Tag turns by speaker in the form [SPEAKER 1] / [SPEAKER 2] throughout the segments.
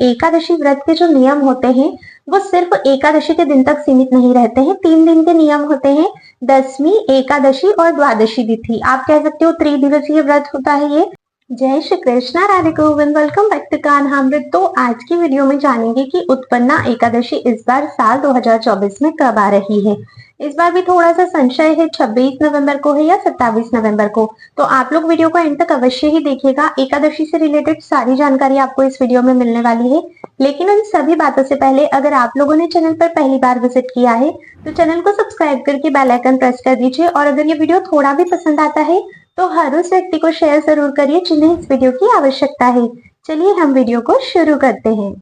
[SPEAKER 1] एकादशी व्रत के जो नियम होते हैं वो सिर्फ एकादशी के दिन तक सीमित नहीं रहते हैं। 3 दिन के नियम होते हैं, दशमी, एकादशी और द्वादशी तिथि। आप कह सकते हो त्रिदिवसीय व्रत होता है ये। जय Shri Krishna, Radhe Govind, welcome back to Kanhamrit. तो आज की वीडियो में जानेंगे कि उत्पन्ना एकादशी इस बार साल 2024 में कब आ रही है। इस बार भी थोड़ा सा संशय है, 26 नवंबर को है या 27 नवंबर को। तो आप लोग वीडियो को एंड तक अवश्य ही देखिएगा। एकादशी से रिलेटेड सारी जानकारी आपको इस वीडियो में मिलने वाली है। लेकिन उन सभी बातों से पहले अगर आप लोगों ने चैनल पर पहली बार विजिट किया है तो चैनल को सब्सक्राइब करके बेल आइकन प्रेस कर दीजिए। और अगर ये वीडियो थोड़ा भी पसंद आता है तो हर उस व्यक्ति को शेयर जरूर करिए जिन्हें इस वीडियो की आवश्यकता है। चलिए हम वीडियो को शुरू करते हैं।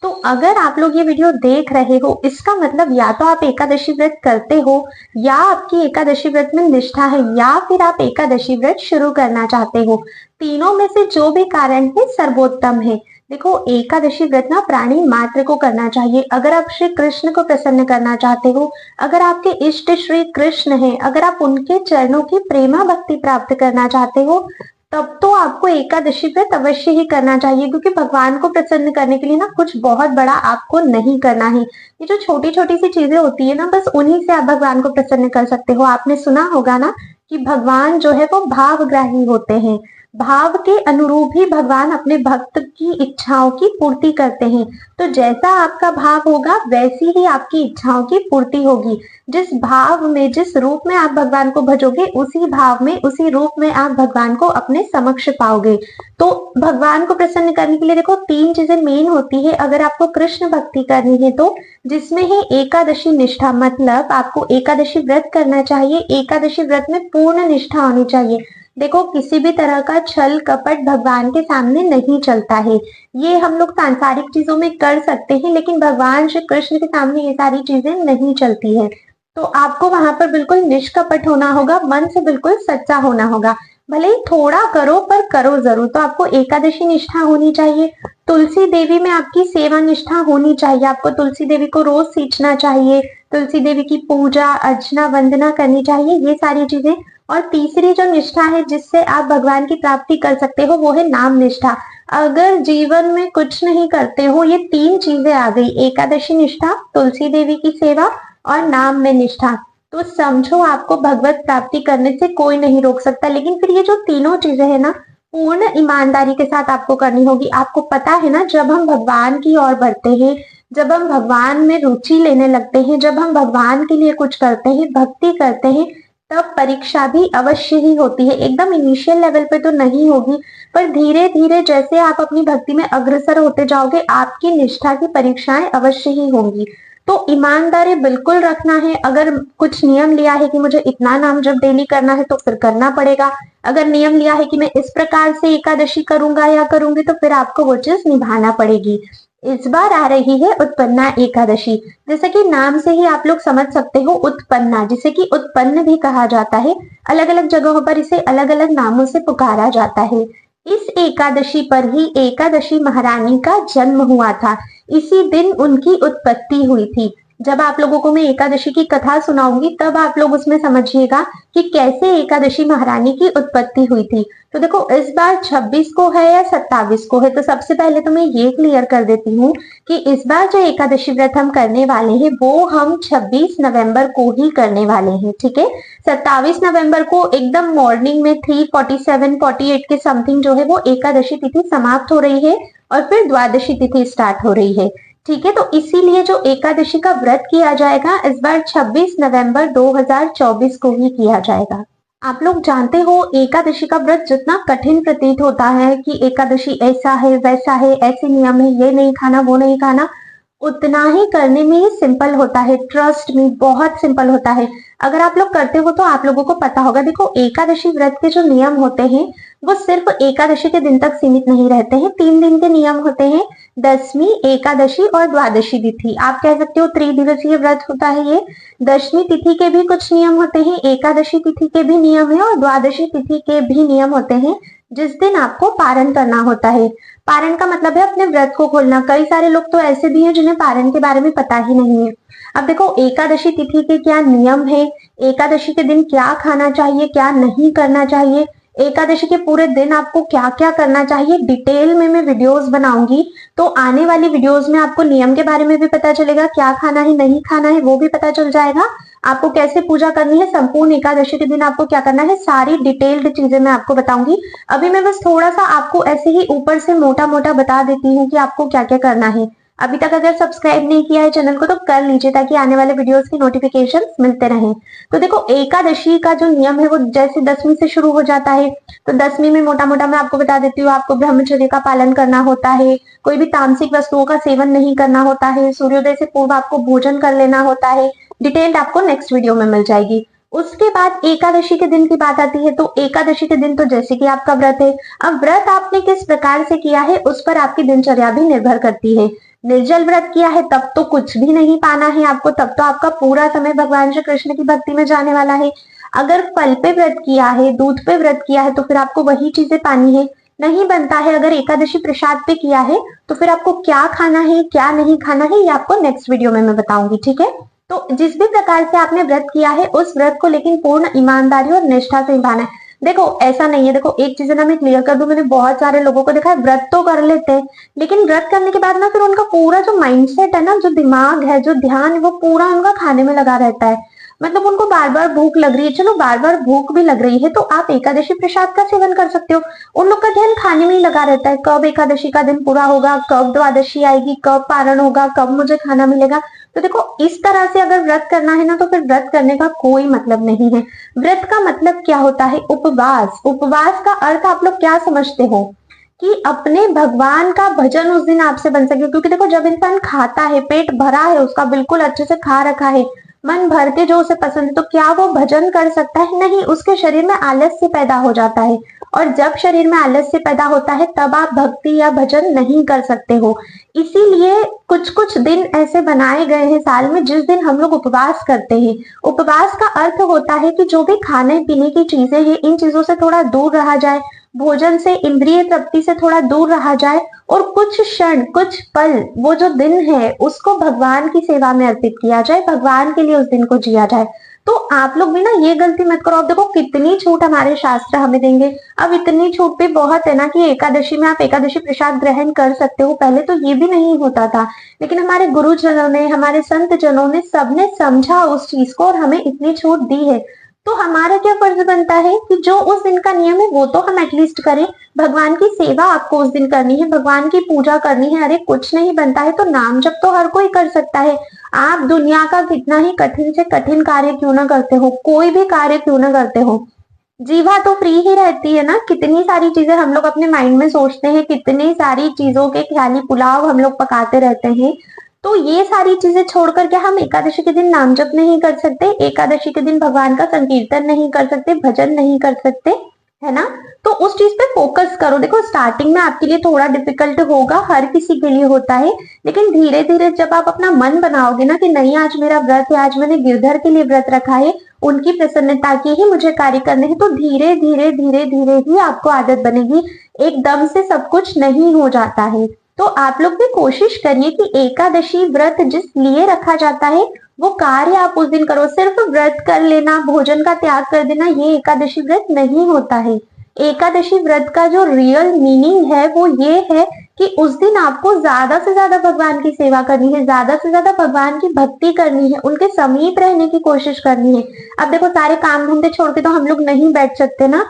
[SPEAKER 1] तो अगर आप लोग ये वीडियो देख रहे हो इसका मतलब या तो आप एकादशी व्रत करते हो या आपकी एकादशी व्रत में निष्ठा है या फिर आप एकादशी व्रत शुरू करना चाहते हो। तीनों में से जो भी कारण है सर्वोत्तम है। देखो, एकादशी व्रत ना प्राणी मात्र को करना चाहिए। अगर आप श्री कृष्ण को प्रसन्न करना चाहते हो, अगर आपके इष्ट श्री कृष्ण हैं, अगर आप उनके चरणों की प्रेमा भक्ति प्राप्त करना चाहते हो, तब तो आपको एकादशी व्रत अवश्य ही करना चाहिए। क्योंकि भगवान को प्रसन्न करने के लिए ना कुछ बहुत बड़ा आपको नहीं करना है। ये जो छोटी छोटी सी चीजें होती है ना, बस उन्हीं से आप भगवान को प्रसन्न कर सकते हो। आपने सुना होगा ना कि भगवान जो है वो भावग्राही होते हैं। भाव के अनुरूप ही भगवान अपने भक्त की इच्छाओं की पूर्ति करते हैं। तो जैसा आपका भाव होगा वैसी ही आपकी इच्छाओं की पूर्ति होगी। जिस भाव में, जिस रूप में आप भगवान को भजोगे, उसी भाव में, उसी रूप में आप भगवान को अपने समक्ष पाओगे। तो भगवान को प्रसन्न करने के लिए देखो 3 चीजें मेन होती है अगर आपको कृष्ण भक्ति करनी है तो, जिसमें है एकादशी निष्ठा। मतलब आपको एकादशी व्रत करना चाहिए। एकादशी व्रत में पूर्ण निष्ठा होनी चाहिए। देखो, किसी भी तरह का छल कपट भगवान के सामने नहीं चलता है। ये हम लोग सांसारिक चीजों में कर सकते हैं लेकिन भगवान श्री कृष्ण के सामने ये सारी चीजें नहीं चलती है। तो आपको वहां पर बिल्कुल निष्कपट होना होगा, मन से बिल्कुल सच्चा होना होगा। भले ही थोड़ा करो पर करो जरूर। तो आपको एकादशी निष्ठा होनी चाहिए। तुलसी देवी में आपकी सेवा निष्ठा होनी चाहिए। आपको तुलसी देवी को रोज सींचना चाहिए, तुलसी देवी की पूजा अर्चना वंदना करनी चाहिए, ये सारी चीजें। और तीसरी जो निष्ठा है जिससे आप भगवान की प्राप्ति कर सकते हो वो है नाम निष्ठा। अगर जीवन में कुछ नहीं करते हो, ये 3 चीजें आ गई, एकादशी निष्ठा, तुलसी देवी की सेवा और नाम में निष्ठा, तो समझो आपको भगवत प्राप्ति करने से कोई नहीं रोक सकता। लेकिन फिर ये जो तीनों चीजें है ना, पूर्ण ईमानदारी के साथ आपको करनी होगी। आपको पता है ना, जब हम भगवान की ओर बढ़ते हैं, जब हम भगवान में रुचि लेने लगते हैं, जब हम भगवान के लिए कुछ करते हैं, भक्ति करते हैं, तब परीक्षा भी अवश्य ही होती है। एकदम इनिशियल लेवल पे तो नहीं होगी, पर धीरे धीरे जैसे आप अपनी भक्ति में अग्रसर होते जाओगे आपकी निष्ठा की परीक्षाएं अवश्य ही होंगी। तो ईमानदारी बिल्कुल रखना है। अगर कुछ नियम लिया है कि मुझे इतना नाम जब डेली करना है तो फिर करना पड़ेगा। अगर नियम लिया है कि मैं इस प्रकार से एकादशी करूंगा या करूंगी तो फिर आपको वो चीज निभाना पड़ेगी। इस बार आ रही है उत्पन्ना एकादशी। जैसे कि नाम से ही आप लोग समझ सकते हो, उत्पन्ना जिसे कि उत्पन्न भी कहा जाता है। अलग अलग जगहों पर इसे अलग अलग नामों से पुकारा जाता है। इस एकादशी पर ही एकादशी महारानी का जन्म हुआ था। इसी दिन उनकी उत्पत्ति हुई थी। जब आप लोगों को मैं एकादशी की कथा सुनाऊंगी तब आप लोग उसमें समझिएगा कि कैसे एकादशी महारानी की उत्पत्ति हुई थी। तो देखो, इस बार 26 को है या 27 को है, तो सबसे पहले तो मैं ये क्लियर कर देती हूँ कि इस बार जो एकादशी व्रत हम करने वाले हैं वो हम 26 नवंबर को ही करने वाले हैं। ठीक है, 27 नवंबर को एकदम मॉर्निंग में 3:47-48 के समथिंग जो है वो एकादशी तिथि समाप्त हो रही है और फिर द्वादशी तिथि स्टार्ट हो रही है। ठीक है, तो इसीलिए जो एकादशी का व्रत किया जाएगा इस बार 26 नवंबर 2024 को ही किया जाएगा। आप लोग जानते हो एकादशी का व्रत जितना कठिन प्रतीत होता है कि एकादशी ऐसा है वैसा है, ऐसे नियम है, ये नहीं खाना वो नहीं खाना, उतना ही करने में ये सिंपल होता है। ट्रस्ट मी, बहुत सिंपल होता है। अगर आप लोग करते हो तो आप लोगों को पता होगा। देखो, एकादशी व्रत के जो नियम होते हैं वो सिर्फ एकादशी के दिन तक सीमित नहीं रहते हैं। 3 दिन के नियम होते हैं, दशमी, एकादशी और द्वादशी तिथि। आप कह सकते हो त्रिदिवसीय व्रत होता है ये। दशमी तिथि के भी कुछ नियम होते हैं, एकादशी तिथि के भी नियम है और द्वादशी तिथि के भी नियम होते हैं, जिस दिन आपको पारण करना होता है। पारण का मतलब है अपने व्रत को खोलना। कई सारे लोग तो ऐसे भी हैं जिन्हें पारण के बारे में पता ही नहीं है। अब देखो, एकादशी तिथि के क्या नियम है, एकादशी के दिन क्या खाना चाहिए क्या नहीं करना चाहिए, एकादशी के पूरे दिन आपको क्या क्या करना चाहिए, डिटेल में मैं वीडियोस बनाऊंगी। तो आने वाली वीडियोस में आपको नियम के बारे में भी पता चलेगा, क्या खाना है नहीं खाना है वो भी पता चल जाएगा, आपको कैसे पूजा करनी है, संपूर्ण एकादशी के दिन आपको क्या करना है, सारी डिटेल्ड चीजें मैं आपको बताऊंगी। अभी मैं बस थोड़ा सा आपको ऐसे ही ऊपर से मोटा मोटा बता देती हूँ कि आपको क्या क्या करना है। अभी तक अगर सब्सक्राइब नहीं किया है चैनल को तो कर लीजिए, ताकि आने वाले वीडियोस की नोटिफिकेशन मिलते रहें। तो देखो, एकादशी का जो नियम है वो जैसे दसवीं से शुरू हो जाता है, तो दसवीं में मोटा मोटा मैं आपको बता देती हूँ। आपको ब्रह्मचर्य का पालन करना होता है, कोई भी तामसिक वस्तुओं का सेवन नहीं करना होता है, सूर्योदय से पूर्व आपको भोजन कर लेना होता है। डिटेल्ड आपको नेक्स्ट वीडियो में मिल जाएगी। उसके बाद एकादशी के दिन की बात आती है, तो एकादशी के दिन तो जैसे कि आपका व्रत है, अब व्रत आपने किस प्रकार से किया है उस पर आपकी दिनचर्या भी निर्भर करती है। निर्जल व्रत किया है तब तो कुछ भी नहीं पाना है आपको, तब तो आपका पूरा समय भगवान श्री कृष्ण की भक्ति में जाने वाला है। अगर फल पे व्रत किया है, दूध पे व्रत किया है, तो फिर आपको वही चीजें पानी है, नहीं बनता है। अगर एकादशी प्रसाद पे किया है तो फिर आपको क्या खाना है क्या नहीं खाना है ये आपको नेक्स्ट वीडियो में मैं बताऊंगी, ठीक है। तो जिस भी प्रकार से आपने व्रत किया है उस व्रत को लेकिन पूर्ण ईमानदारी और निष्ठा से निभाना है। देखो ऐसा नहीं है, देखो एक चीज ना मैं क्लियर कर दूं, मैंने बहुत सारे लोगों को देखा है व्रत तो कर लेते हैं, लेकिन व्रत करने के बाद ना फिर उनका पूरा जो माइंडसेट है ना, जो दिमाग है, जो ध्यान है, वो पूरा उनका खाने में लगा रहता है। मतलब उनको बार बार भूख लग रही है, चलो बार बार भूख भी लग रही है तो आप एकादशी प्रसाद का सेवन कर सकते हो। उन लोग का ध्यान खाने में ही लगा रहता है, कब एकादशी का दिन पूरा होगा, कब द्वादशी आएगी, कब पारण होगा, कब मुझे खाना मिलेगा। तो देखो इस तरह से अगर व्रत करना है ना तो फिर व्रत करने का कोई मतलब नहीं है। व्रत का मतलब क्या होता है, उपवास। उपवास का अर्थ आप लोग क्या समझते हो, कि अपने भगवान का भजन उस दिन आपसे बन सके। क्योंकि देखो जब इंसान खाता है, पेट भरा है उसका, बिल्कुल अच्छे से खा रखा है, मन भर के जो उसे पसंद है, तो क्या वो भजन कर सकता है, नहीं, उसके शरीर में आलस्य पैदा हो जाता है। और जब शरीर में आलस्य पैदा होता है तब आप भक्ति या भजन नहीं कर सकते हो। इसीलिए कुछ कुछ दिन ऐसे बनाए गए हैं साल में जिस दिन हम लोग उपवास करते हैं। उपवास का अर्थ होता है कि जो भी खाने पीने की चीजें हैं इन चीजों से थोड़ा दूर रहा जाए, भोजन से, इंद्रिय तृप्ति से थोड़ा दूर रहा जाए, और कुछ क्षण, कुछ पल, वो जो दिन है उसको भगवान की सेवा में अर्पित किया जाए, भगवान के लिए उस दिन को जिया जाए। तो आप लोग भी ना ये गलती मत करो। अब देखो कितनी छूट हमारे शास्त्र हमें देंगे। अब इतनी छूट भी बहुत है ना कि एकादशी में आप एकादशी प्रसाद ग्रहण कर सकते हो। पहले तो ये भी नहीं होता था, लेकिन हमारे गुरुजनों ने, हमारे संत जनों ने, सबने समझा उस चीज को और हमें इतनी छूट दी है। तो हमारा क्या फर्ज बनता है कि जो उस दिन का नियम है वो तो हम एटलीस्ट करें। भगवान की सेवा आपको उस दिन करनी है, भगवान की पूजा करनी है। अरे कुछ नहीं बनता है तो नाम जप तो हर कोई कर सकता है। आप दुनिया का कितना ही कठिन से कठिन कार्य क्यों ना करते हो, कोई भी कार्य क्यों ना करते हो, जीवा तो फ्री ही रहती है ना। कितनी सारी चीजें हम लोग अपने माइंड में सोचते हैं, कितनी सारी चीजों के ख्याली पुलाव हम लोग पकाते रहते हैं। तो ये सारी चीजें छोड़कर क्या हम एकादशी के दिन नाम जप नहीं कर सकते, एकादशी के दिन भगवान का संकीर्तन नहीं कर सकते, भजन नहीं कर सकते, है ना। तो उस चीज पे फोकस करो। देखो स्टार्टिंग में आपके लिए थोड़ा डिफिकल्ट होगा, हर किसी के लिए होता है, लेकिन धीरे धीरे जब आप अपना मन बनाओगे ना कि नहीं आज मेरा व्रत है, आज मैंने गिरधर के लिए व्रत रखा है, उनकी प्रसन्नता के ही मुझे कार्य करने हैं, तो धीरे धीरे धीरे धीरे ही आपको आदत बनेगी। एकदम से सब कुछ नहीं हो जाता है। तो आप लोग भी कोशिश करिए कि एकादशी व्रत जिस लिए रखा जाता है वो कार्य आप उस दिन करो। सिर्फ व्रत कर लेना, भोजन का त्याग कर देना, ये एकादशी व्रत नहीं होता है। एकादशी व्रत का जो रियल मीनिंग है वो ये है कि उस दिन आपको ज्यादा से ज्यादा भगवान की सेवा करनी है, ज्यादा से ज्यादा भगवान की भक्ति करनी है, उनके समीप रहने की कोशिश करनी है। अब देखो सारे काम धंधे छोड़ के तो हम लोग नहीं बैठ सकते ना,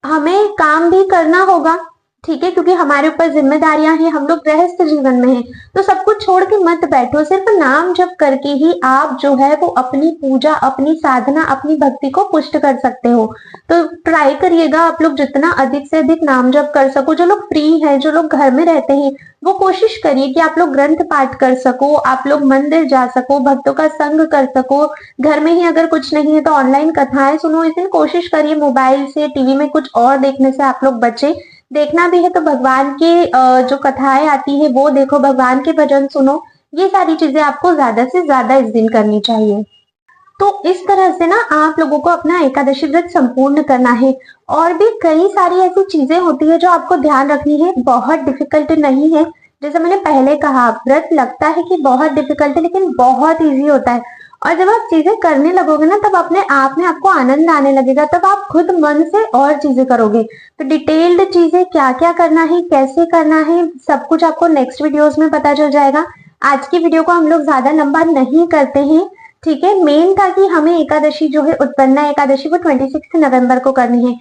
[SPEAKER 1] हमें काम भी करना होगा, ठीक है, क्योंकि हमारे ऊपर जिम्मेदारियां हैं, हम लोग गृहस्थ जीवन में हैं। तो सब कुछ छोड़ के मत बैठो, सिर्फ नाम जप करके ही आप जो है वो अपनी पूजा, अपनी साधना, अपनी भक्ति को पुष्ट कर सकते हो। तो ट्राई करिएगा आप लोग जितना अधिक से अधिक नाम जप कर सको। जो लोग फ्री हैं, जो लोग घर में रहते हैं, वो कोशिश करिए कि आप लोग ग्रंथ पाठ कर सको, आप लोग मंदिर जा सको, भक्तों का संग कर सको। घर में ही अगर कुछ नहीं है तो ऑनलाइन कथाएं सुनो। इस दिन कोशिश करिए मोबाइल से, टीवी में कुछ और देखने से आप लोग बचे। देखना भी है तो भगवान की जो कथाएं आती है वो देखो, भगवान के भजन सुनो। ये सारी चीजें आपको ज्यादा से ज्यादा इस दिन करनी चाहिए। तो इस तरह से ना आप लोगों को अपना एकादशी व्रत संपूर्ण करना है। और भी कई सारी ऐसी चीजें होती है जो आपको ध्यान रखनी है, बहुत डिफिकल्ट नहीं है। जैसे मैंने पहले कहा, व्रत लगता है कि बहुत डिफिकल्ट है लेकिन बहुत इजी होता है। और जब आप चीजें करने लगोगे ना, तब अपने आप में आपको आनंद आने लगेगा, तब आप खुद मन से और चीजें करोगे। तो डिटेल्ड चीजें क्या क्या करना है, कैसे करना है, सब कुछ आपको नेक्स्ट वीडियोस में पता चल जाएगा। आज की वीडियो को हम लोग ज्यादा लंबा नहीं करते हैं, ठीक है। मेन था कि हमें एकादशी जो है उत्पन्ना एकादशी वो 26 नवंबर को करनी है।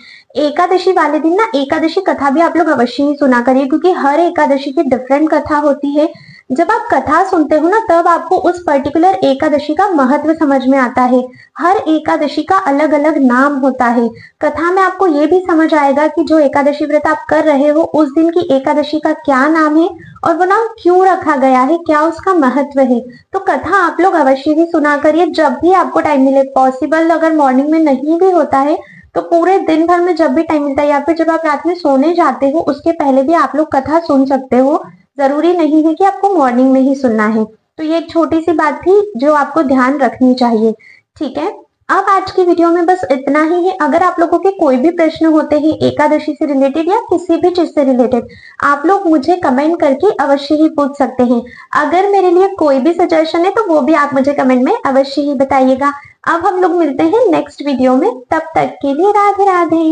[SPEAKER 1] एकादशी वाले दिन ना एकादशी कथा भी आप लोग अवश्य ही सुना करिए, क्योंकि हर एकादशी की डिफरेंट कथा होती है। जब आप कथा सुनते हो ना, तब आपको उस पर्टिकुलर एकादशी का महत्व समझ में आता है। हर एकादशी का अलग अलग नाम होता है। कथा में आपको ये भी समझ आएगा कि जो एकादशी व्रत आप कर रहे हो उस दिन की एकादशी का क्या नाम है और वो नाम क्यों रखा गया है, क्या उसका महत्व है। तो कथा आप लोग अवश्य ही सुना करिए जब भी आपको टाइम मिले। पॉसिबल अगर मॉर्निंग में नहीं भी होता है तो पूरे दिन भर में जब भी टाइम मिलता है, या फिर जब आप रात में सोने जाते हो उसके पहले भी आप लोग कथा सुन सकते हो। जरूरी नहीं है कि आपको मॉर्निंग में ही सुनना है। तो ये एक छोटी सी बात थी जो आपको ध्यान रखनी चाहिए, ठीक है। अब आज की वीडियो में बस इतना ही है। अगर आप लोगों के कोई भी प्रश्न होते हैं एकादशी से रिलेटेड या किसी भी चीज से रिलेटेड, आप लोग मुझे कमेंट करके अवश्य ही पूछ सकते हैं। अगर मेरे लिए कोई भी सजेशन है तो वो भी आप मुझे कमेंट में अवश्य ही बताइएगा। अब हम लोग मिलते हैं नेक्स्ट वीडियो में, तब तक के लिए राधे राधे।